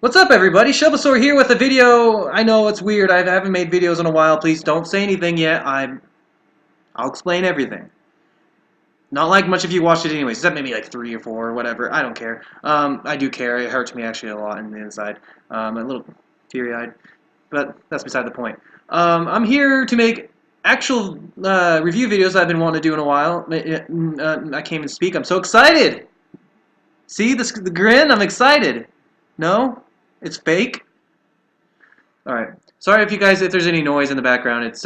What's up, everybody? Shelbasaur here with a video. I know it's weird. I haven't made videos in a while. Please don't say anything yet. I'll explain everything. Not like much of you watched it anyways, except maybe like 3 or 4 or whatever. I don't care. I do care. It hurts me actually a lot in the inside. I'm a little teary-eyed, but that's beside the point. I'm here to make actual review videos I've been wanting to do in a while. I can't even speak. I'm so excited. See the grin? I'm excited. No? It's fake? Alright. Sorry if there's any noise in the background. It's,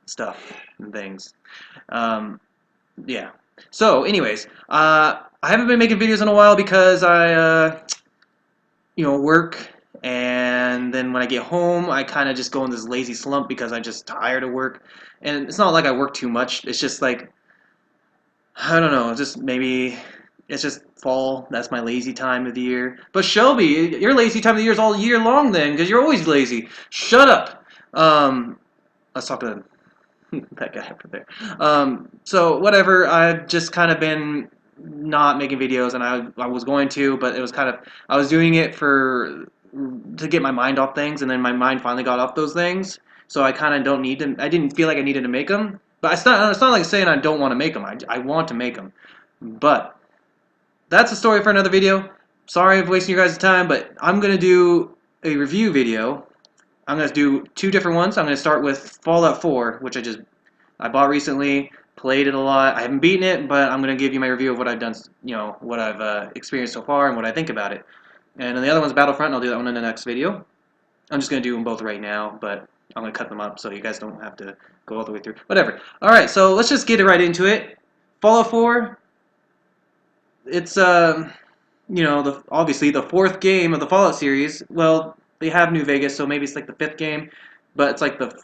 stuff and things. Um, yeah. So, anyways, I haven't been making videos in a while because work, and then when I get home, I kind of just go in this lazy slump because I'm just tired of work. And it's not like I work too much. It's just like, I don't know, just maybe it's just fall. That's my lazy time of the year. But Shelby, your lazy time of the year is all year long then, because you're always lazy. Shut up. Let's talk to that guy over there. So whatever. I've just kind of been not making videos, and I was going to, but it was kind of I was doing it to get my mind off things, and then my mind finally got off those things. So I kind of don't need to. I didn't feel like I needed to make them. But it's not like saying I don't want to make them. I want to make them. But that's a story for another video. Sorry for wasting your guys' time, but I'm going to do a review video. I'm going to do 2 different ones. I'm going to start with Fallout 4, which I bought recently, played it a lot. I haven't beaten it, but I'm going to give you my review of what I've done, what I've experienced so far and what I think about it. And then the other one's Battlefront, and I'll do that one in the next video. I'm just going to do them both right now, but I'm going to cut them up so you guys don't have to go all the way through. Whatever. Alright, so let's just get right into it. Fallout 4, it's, obviously the 4th game of the Fallout series. Well, they have New Vegas, so maybe it's like the 5th game, but it's like the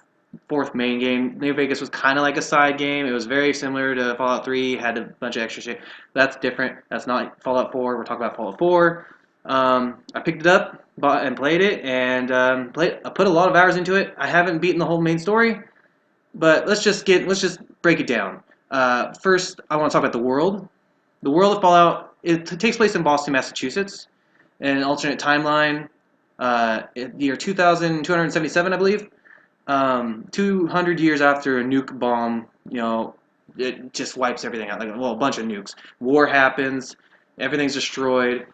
4th main game. New Vegas was kind of like a side game. It was very similar to Fallout 3, had a bunch of extra shit. That's different. That's not Fallout 4. We're talking about Fallout 4. I picked it up, bought and played it, and I put a lot of hours into it. I haven't beaten the whole main story, but let's just break it down. First, I want to talk about the world. The world of Fallout, it takes place in Boston, Massachusetts, in an alternate timeline, the year 2277, I believe. 200 years after a nuke bomb, it just wipes everything out. Like, well, a bunch of nukes. War happens, everything's destroyed.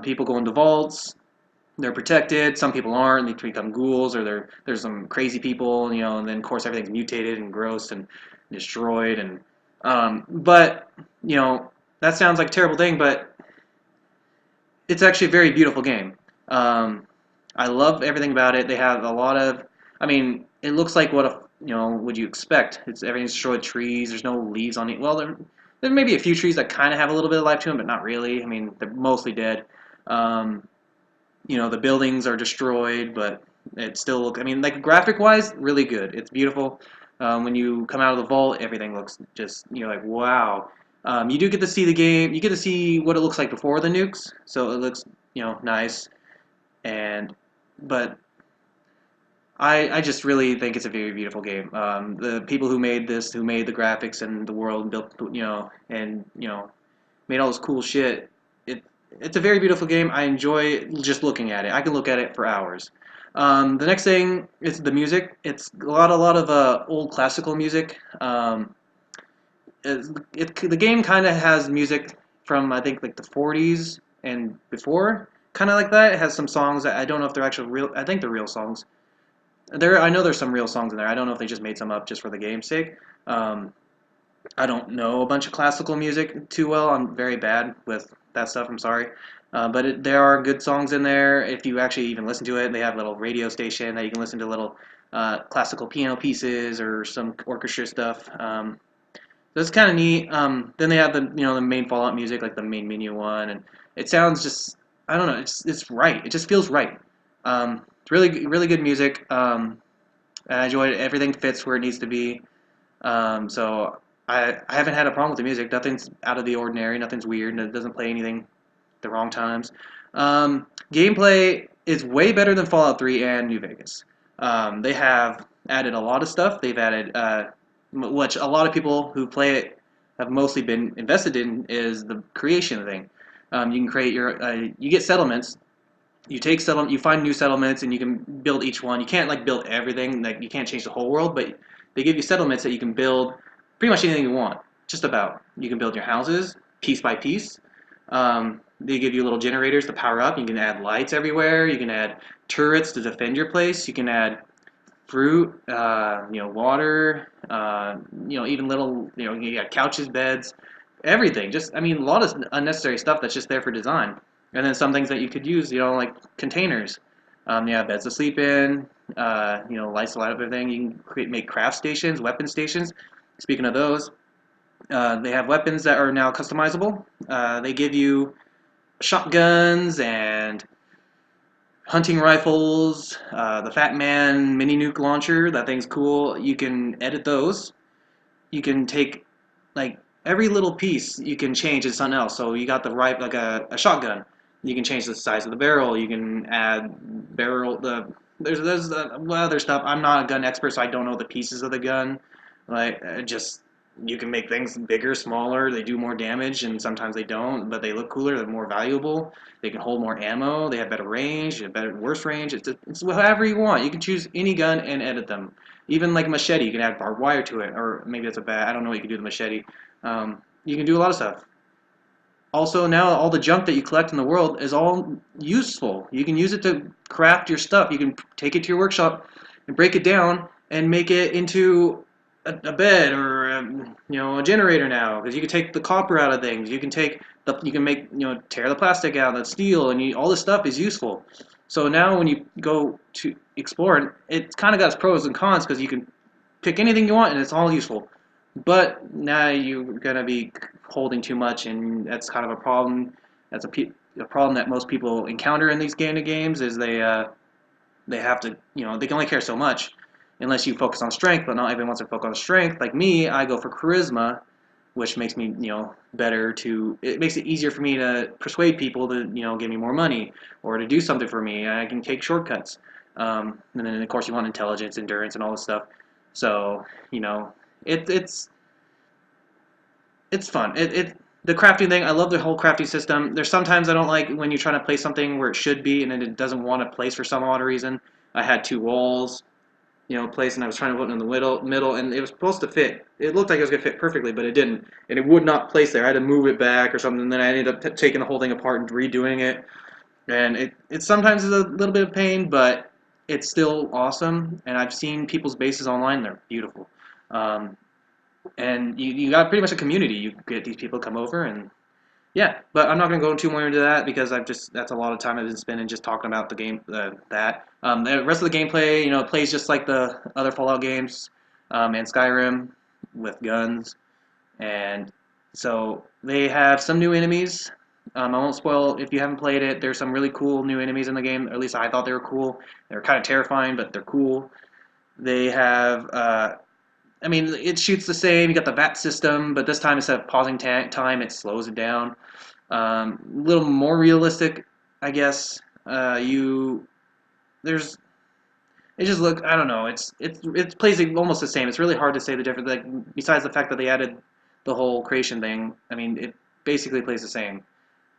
People go into vaults. They're protected. Some people aren't. They become ghouls, or there's some crazy people, and then of course everything's mutated and gross and destroyed. And but that sounds like a terrible thing, but it's actually a very beautiful game. I love everything about it. They have a lot of, I mean, it looks like what would you expect. Everything's destroyed, trees. There's no leaves on it. Well, there may be a few trees that kind of have a little bit of life to them, but not really. I mean, they're mostly dead. The buildings are destroyed, but it still looks. I mean, like graphic-wise, really good. It's beautiful. When you come out of the vault, everything looks just like wow. You do get to see the game. You get to see what it looks like before the nukes, so it looks nice. But I just really think it's a very beautiful game. The people who made this, who made the graphics and the world, built made all this cool shit. It's a very beautiful game. I enjoy just looking at it. I can look at it for hours. The next thing is the music. It's a lot of old classical music. The game kind of has music from I think like the 40s and before, kind of like that. It has some songs that I don't know if they're actually real. I think they're real songs. I know there's some real songs in there. I don't know if they just made some up just for the game's sake. I don't know a bunch of classical music too well. I'm very bad with that stuff. I'm sorry. But there are good songs in there if you actually even listen to it. They have a little radio station that you can listen to little classical piano pieces or some orchestra stuff. That's kind of neat. Then they have the main Fallout music, like the main menu one, and it sounds just I don't know. It's right. It just feels right. It's really good music. I enjoy it. Everything fits where it needs to be. So I haven't had a problem with the music. Nothing's out of the ordinary. Nothing's weird. It doesn't play anything at the wrong times. Gameplay is way better than Fallout 3 and New Vegas. They have added a lot of stuff. They've added, which a lot of people who play it have mostly been invested in, is the creation thing. You can create you get settlements, you find new settlements, and you can build each one. You can't like build everything, like you can't change the whole world, but they give you settlements that you can build pretty much anything you want. Just about. You can build your houses piece by piece. They give you little generators to power up. You can add lights everywhere. You can add turrets to defend your place. You can add fruit, water, even little, you got couches, beds, everything. Just, I mean, a lot of unnecessary stuff that's just there for design. And then some things that you could use, like containers. Beds to sleep in, lights to light up everything. You can make craft stations, weapon stations. Speaking of those, they have weapons that are now customizable. They give you shotguns and hunting rifles, the Fat Man mini nuke launcher. That thing's cool. You can edit those. You can take like every little piece you can change into something else. So you got the right like a shotgun. You can change the size of the barrel. You can add barrel the there's other stuff. I'm not a gun expert, so I don't know the pieces of the gun. Just you can make things bigger, smaller. They do more damage, and sometimes they don't, but they look cooler. They're more valuable. They can hold more ammo. They have better range, worse range. It's however you want. You can choose any gun and edit them. Even like a machete, you can add barbed wire to it, or maybe that's a bad. I don't know what you can do with a machete. You can do a lot of stuff. Also, now all the junk that you collect in the world is all useful. You can use it to craft your stuff. You can take it to your workshop and break it down and make it into a bed or a generator now. Because you can take the copper out of things. You can make tear the plastic out, the steel, and all this stuff is useful. So now when you go to explore, it's kind of got its pros and cons because you can pick anything you want and it's all useful. But now you're gonna be holding too much, and that's kind of a problem. That's a problem that most people encounter in these kind of games is they have to they can only care so much unless you focus on strength. But not everyone wants to focus on strength. Like me, I go for charisma, which makes me better to. It makes it easier for me to persuade people to give me more money or to do something for me. I can take shortcuts. And then of course you want intelligence, endurance, and all this stuff. So it's it's fun. The crafting thing. I love the whole crafting system. There's sometimes I don't like when you're trying to place something where it should be and then it doesn't want to place for some odd reason. I had two walls, placed, and I was trying to put it in the middle, and it was supposed to fit. It looked like it was gonna fit perfectly, but it didn't, and it would not place there. I had to move it back or something. And then I ended up taking the whole thing apart and redoing it. And it sometimes is a little bit of pain, but it's still awesome. And I've seen people's bases online; they're beautiful. Um, and you got pretty much a community. You get these people come over and yeah, but I'm not going to go too more into that because that's a lot of time I've been spending just talking about the game the rest of the gameplay it plays just like the other Fallout games and Skyrim with guns. And so they have some new enemies. I won't spoil if you haven't played it. There's some really cool new enemies in the game, or at least I thought they were cool. They're kind of terrifying, but they're cool. They have it shoots the same. You got the VAT system, but this time instead of pausing time, it slows it down. A little more realistic, I guess. There's it just look. I don't know. It plays almost the same. It's really hard to say the difference. Like besides the fact that they added the whole creation thing, I mean, it basically plays the same.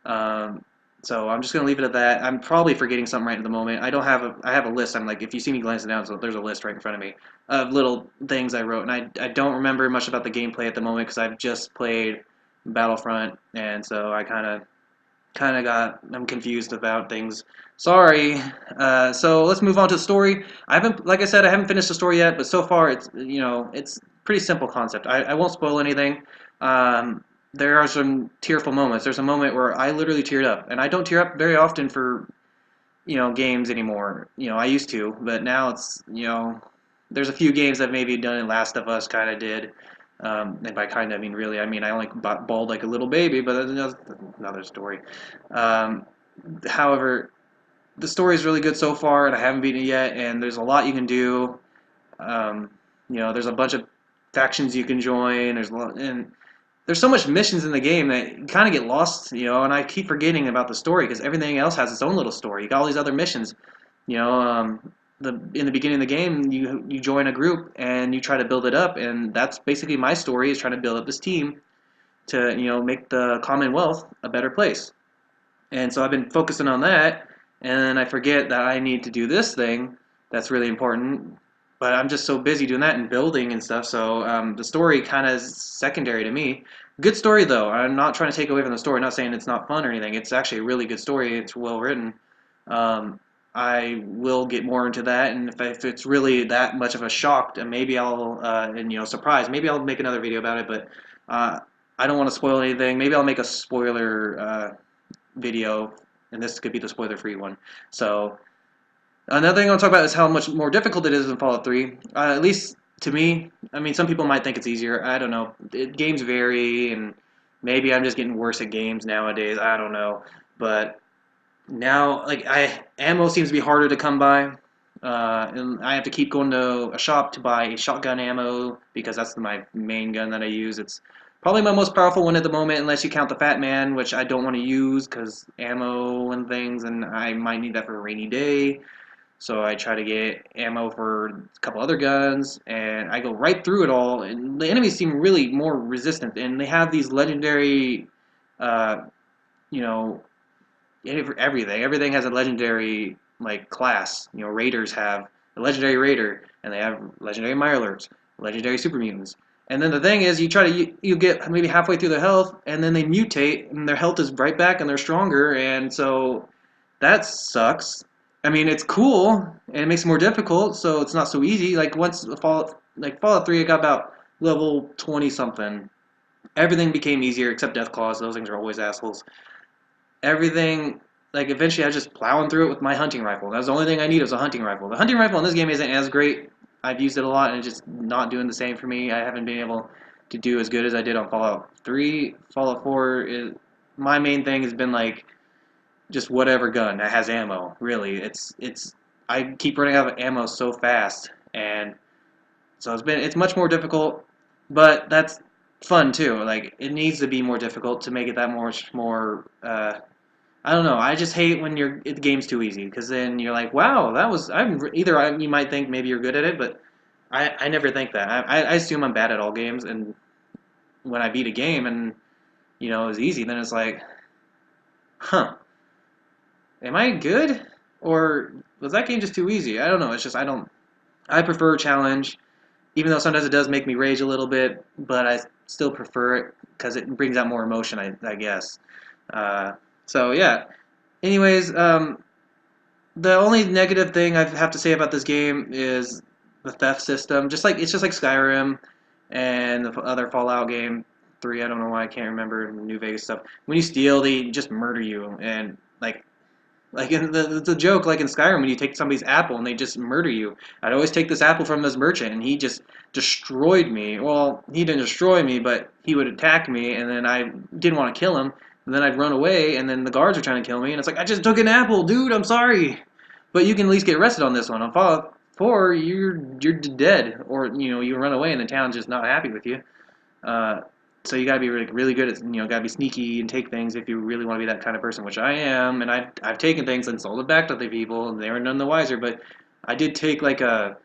Um, so I'm just gonna leave it at that. I'm probably forgetting something right at the moment. I have a list. I'm like, if you see me glancing down, so there's a list right in front of me of little things I wrote, and I don't remember much about the gameplay at the moment because I've just played Battlefront, and so I I'm confused about things. Sorry. So let's move on to the story. Like I said, I haven't finished the story yet, but so far it's pretty simple concept. I won't spoil anything. There are some tearful moments. There's a moment where I literally teared up, and I don't tear up very often for games anymore. I used to, but now there's a few games that maybe done it. Last of Us kind of did. And by kind of, I mean really. I mean I only bawled like a little baby, but that's another story. Um, However, the story is really good so far, and I haven't beaten it yet. And there's a lot you can do. Um, there's a bunch of factions you can join. And there's so much missions in the game that you kind of get lost. And I keep forgetting about the story because everything else has its own little story. You got all these other missions. You know, um, in the beginning of the game, you join a group and you try to build it up, and that's basically my story is trying to build up this team to make the Commonwealth a better place. And so I've been focusing on that, and then I forget that I need to do this thing that's really important. But I'm just so busy doing that and building and stuff. So the story kind of is secondary to me. Good story though. I'm not trying to take away from the story. I'm not saying it's not fun or anything. It's actually a really good story. It's well written. Um, I will get more into that, and if it's really that much of a shock, then maybe I'll and surprise. Maybe I'll make another video about it. But uh, I don't want to spoil anything. Maybe I'll make a spoiler video, and this could be the spoiler-free one. So another thing I want to talk about is how much more difficult it is in Fallout 3. At least to me. I mean, some people might think it's easier. I don't know. Games vary, and maybe I'm just getting worse at games nowadays. I don't know. But now, like, ammo seems to be harder to come by. And I have to keep going to a shop to buy a shotgun ammo because that's my main gun that I use. It's probably my most powerful one at the moment, unless you count the Fat Man, which I don't want to use because ammo and things, and I might need that for a rainy day. So I try to get ammo for a couple other guns, and I go right through it all. And the enemies seem really more resistant, and they have these legendary, uh, you know, everything. Everything has a legendary like class. Raiders have a legendary raider, and they have legendary mirelurks, legendary super mutants. And then the thing is, you try to you get maybe halfway through their health, and then they mutate, and their health is right back, and they're stronger, and so that sucks. I mean, it's cool, and it makes it more difficult, so it's not so easy. Like once Fallout 3, I got about level 20 something. Everything became easier except Death Claws. Those things are always assholes. Everything, like eventually I was just plowing through it with my hunting rifle. That was the only thing I needed was a hunting rifle. The hunting rifle in this game isn't as great. I've used it a lot and it's just not doing the same for me. I haven't been able to do as good as I did on Fallout 3. Fallout 4 is my main thing has been like just whatever gun that has ammo. Really, it's I keep running out of ammo so fast, and so it's much more difficult, but that's fun too. Like it needs to be more difficult to make it that much more. I don't know. I just hate when the game's too easy because then you're like, wow, that was. You might think maybe you're good at it, but I never think that. I assume I'm bad at all games, and when I beat a game and it's easy, then it's like, huh, am I good, or was that game just too easy? I don't know. It's just I don't. I prefer challenge, even though sometimes it does make me rage a little bit, but I still prefer it because it brings out more emotion. I guess. Uh, so yeah. Anyways, the only negative thing I have to say about this game is the theft system. It's just like Skyrim and the other Fallout game 3. I don't know why I can't remember New Vegas stuff. When you steal, they just murder you, and like in it's a joke. Like in Skyrim, when you take somebody's apple and they just murder you. I'd always take this apple from this merchant, and he just destroyed me. Well, he didn't destroy me, but he would attack me, and then I didn't want to kill him. And then I'd run away, and then the guards were trying to kill me, and it's like, I just took an apple, dude, I'm sorry. But you can at least get arrested on this one. On Fallout 4, you're dead, or you run away, and the town's just not happy with you. Uh, so you gotta be really good at gotta be sneaky and take things if you really want to be that kind of person, which I am. And I've taken things and sold it back to the people, and they were none the wiser. But I did take like a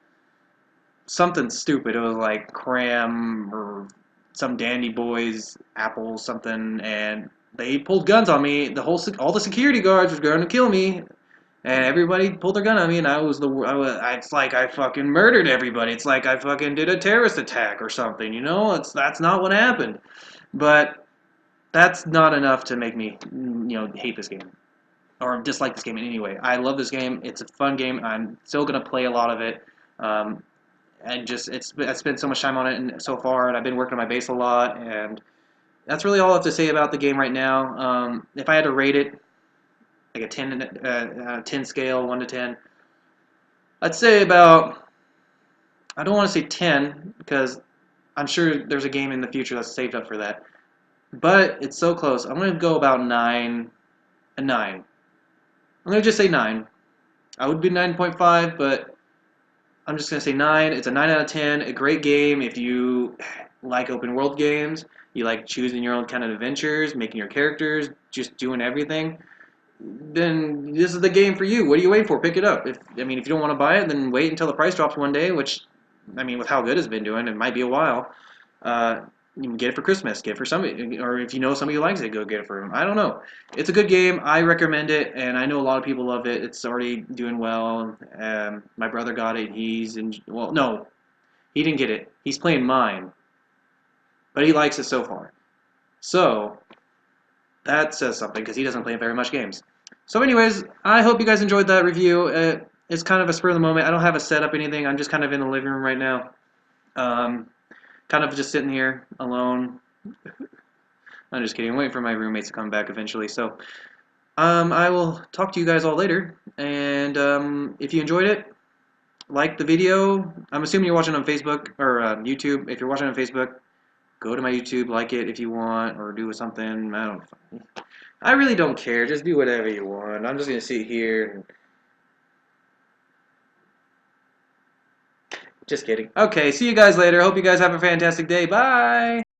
something stupid. It was like cram or some Dandy Boys apple something, and they pulled guns on me. All the security guards were going to kill me, and everybody pulled their gun on me, and it's like I fucking murdered everybody. It's like I fucking did a terrorist attack or something. That's not what happened. But that's not enough to make me hate this game or dislike this game in any way. I love this game. It's a fun game. I'm still gonna play a lot of it. Um, and just I spent so much time on it so far, and I've been working on my base a lot, and that's really all I have to say about the game right now. If I had to rate it, like a 10 scale, 1 to 10, I'd say about, I don't want to say 10, because I'm sure there's a game in the future that's saved up for that. But it's so close. I'm going to go about 9, a 9. I'm going to just say 9. I would be 9.5, but I'm just going to say 9. It's a 9 out of 10, a great game if you like open world games, you like choosing your own kind of adventures, making your characters, just doing everything. Then this is the game for you. What are you waiting for? Pick it up. If you don't want to buy it, then wait until the price drops one day, which, with how good it's been doing, it might be a while. You can get it for Christmas, get it for somebody, or if you know somebody who likes it, go get it for them. I don't know. It's a good game. I recommend it, and I know a lot of people love it. It's already doing well. My brother got it. Well, no, he didn't get it. He's playing mine, but he likes it so far. So that says something because he doesn't play very much games. So, anyways, I hope you guys enjoyed that review. It's kind of a spur of the moment. I don't have a setup or anything. I'm just kind of in the living room right now. Um, kind of just sitting here alone. I'm just kidding. I'm waiting for my roommates to come back eventually. So, I will talk to you guys all later. And if you enjoyed it, like the video. I'm assuming you're watching on Facebook or YouTube. If you're watching on Facebook, go to my YouTube, like it if you want, or do something. I don't know. I really don't care. Just do whatever you want. I'm just gonna sit here and just kidding. Okay, see you guys later. Hope you guys have a fantastic day. Bye.